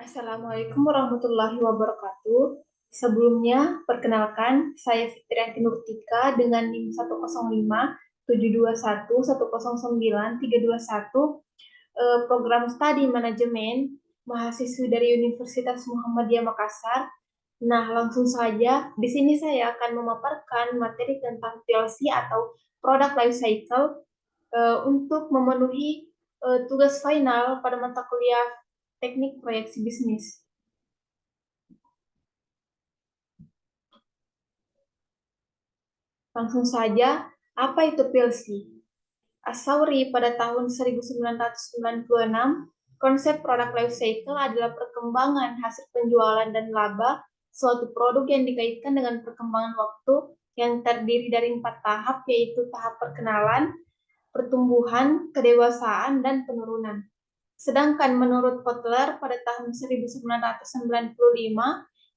Assalamualaikum warahmatullahi wabarakatuh. Sebelumnya, perkenalkan, saya Fitrianti Nurtika dengan NIM 105 721 109 321, program studi manajemen, mahasiswi dari Universitas Muhammadiyah Makassar. Nah, langsung saja, di sini saya akan memaparkan materi tentang PLC atau Product Life Cycle untuk memenuhi tugas final pada mata kuliah Teknik Proyeksi Bisnis. Langsung saja, apa itu PLC? Asauri pada tahun 1996, konsep product life cycle adalah perkembangan hasil penjualan dan laba suatu produk yang dikaitkan dengan perkembangan waktu yang terdiri dari 4 tahap, yaitu tahap perkenalan, pertumbuhan, kedewasaan, dan penurunan. Sedangkan menurut Kotler pada tahun 1995,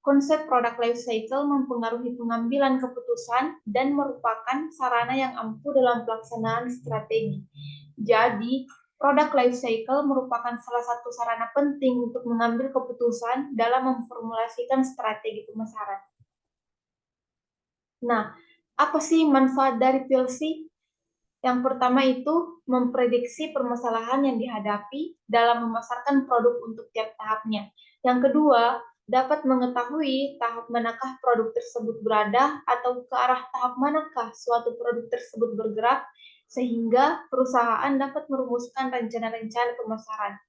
konsep product life cycle mempengaruhi pengambilan keputusan dan merupakan sarana yang ampuh dalam pelaksanaan strategi. Jadi, product life cycle merupakan salah satu sarana penting untuk mengambil keputusan dalam memformulasikan strategi pemasaran. Nah, apa sih manfaat dari PLC? Yang pertama itu memprediksi permasalahan yang dihadapi dalam memasarkan produk untuk tiap tahapnya. Yang kedua, dapat mengetahui tahap manakah produk tersebut berada atau ke arah tahap manakah suatu produk tersebut bergerak, sehingga perusahaan dapat merumuskan rencana-rencana pemasaran.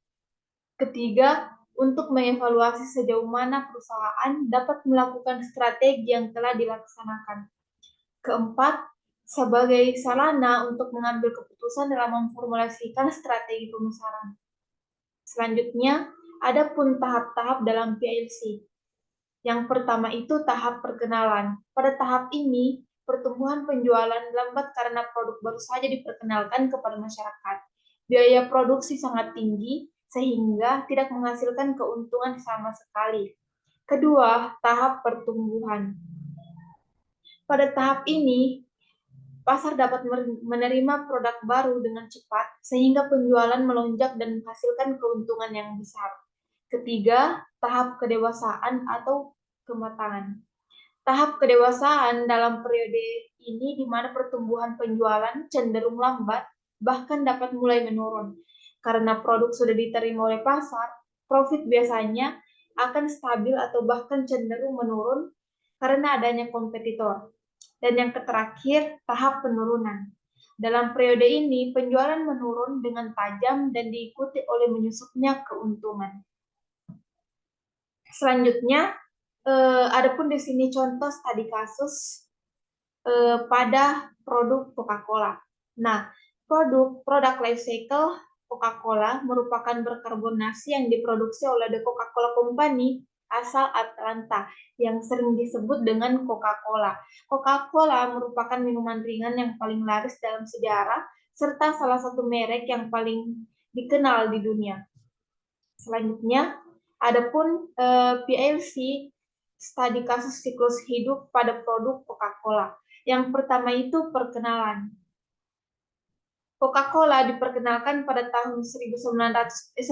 Ketiga, untuk mengevaluasi sejauh mana perusahaan dapat melakukan strategi yang telah dilaksanakan. Keempat, sebagai sarana untuk mengambil keputusan dalam memformulasikan strategi pemasaran. Selanjutnya, ada pun tahap-tahap dalam PLC. Yang pertama itu tahap perkenalan. Pada tahap ini, pertumbuhan penjualan lambat karena produk baru saja diperkenalkan kepada masyarakat. Biaya produksi sangat tinggi, sehingga tidak menghasilkan keuntungan sama sekali. Kedua, tahap pertumbuhan. Pada tahap ini, pasar dapat menerima produk baru dengan cepat, sehingga penjualan melonjak dan menghasilkan keuntungan yang besar. Ketiga, tahap kedewasaan atau kematangan. Tahap kedewasaan dalam periode ini di mana pertumbuhan penjualan cenderung lambat, bahkan dapat mulai menurun. Karena produk sudah diterima oleh pasar, profit biasanya akan stabil atau bahkan cenderung menurun karena adanya kompetitor. Dan yang terakhir, tahap penurunan. Dalam periode ini, penjualan menurun dengan tajam dan diikuti oleh menyusutnya keuntungan. Selanjutnya, adapun di sini contoh studi kasus pada produk Coca-Cola. Nah, produk life cycle Coca-Cola merupakan berkarbonasi yang diproduksi oleh The Coca-Cola Company asal Atlanta yang sering disebut dengan Coca-Cola. Coca-Cola merupakan minuman ringan yang paling laris dalam sejarah serta salah satu merek yang paling dikenal di dunia. Selanjutnya, adapun PLC studi kasus siklus hidup pada produk Coca-Cola. Yang pertama itu perkenalan. Coca-Cola diperkenalkan pada tahun 1886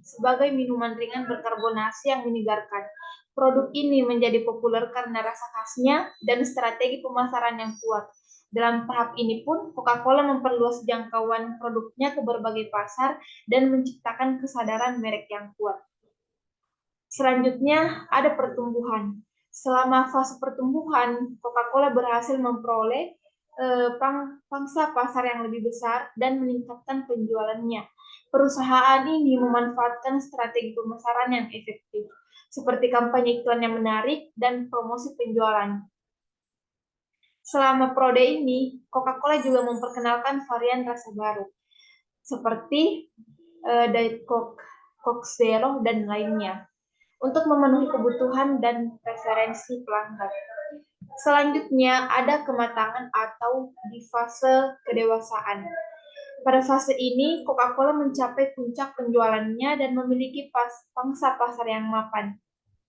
sebagai minuman ringan berkarbonasi yang menyegarkan. Produk ini menjadi populer karena rasa khasnya dan strategi pemasaran yang kuat. Dalam tahap ini pun, Coca-Cola memperluas jangkauan produknya ke berbagai pasar dan menciptakan kesadaran merek yang kuat. Selanjutnya, ada pertumbuhan. Selama fase pertumbuhan, Coca-Cola berhasil memperoleh pangsa pasar yang lebih besar dan meningkatkan penjualannya. Perusahaan ini memanfaatkan strategi pemasaran yang efektif, seperti kampanye iklan yang menarik dan promosi penjualan. Selama periode ini, Coca-Cola juga memperkenalkan varian rasa baru, seperti Diet Coke, Coke Zero, dan lainnya, untuk memenuhi kebutuhan dan preferensi pelanggan. Selanjutnya, ada kematangan atau di fase kedewasaan. Pada fase ini, Coca-Cola mencapai puncak penjualannya dan memiliki pangsa pasar yang mapan.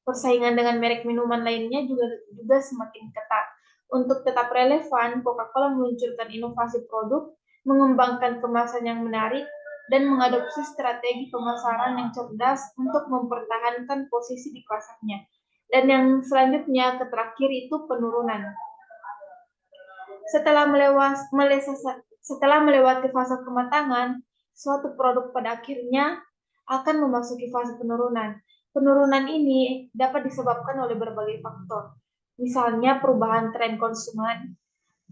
Persaingan dengan merek minuman lainnya juga semakin ketat. Untuk tetap relevan, Coca-Cola meluncurkan inovasi produk, mengembangkan kemasan yang menarik, dan mengadopsi strategi pemasaran yang cerdas untuk mempertahankan posisi di pasarnya. Dan yang selanjutnya, terakhir itu penurunan. Setelah melewati fase kematangan, suatu produk pada akhirnya akan memasuki fase penurunan. Penurunan ini dapat disebabkan oleh berbagai faktor, misalnya perubahan tren konsumen,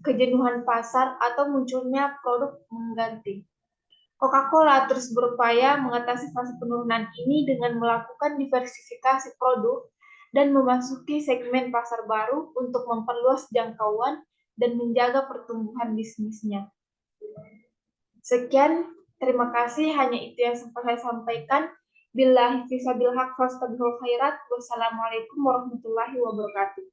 kejenuhan pasar, atau munculnya produk mengganti. Coca-Cola terus berupaya mengatasi fase penurunan ini dengan melakukan diversifikasi produk dan memasuki segmen pasar baru untuk memperluas jangkauan dan menjaga pertumbuhan bisnisnya. Sekian, terima kasih. Hanya itu yang sempat saya sampaikan. Billahi fisabil haq fastabihul khairat. Wassalamualaikum warahmatullahi wabarakatuh.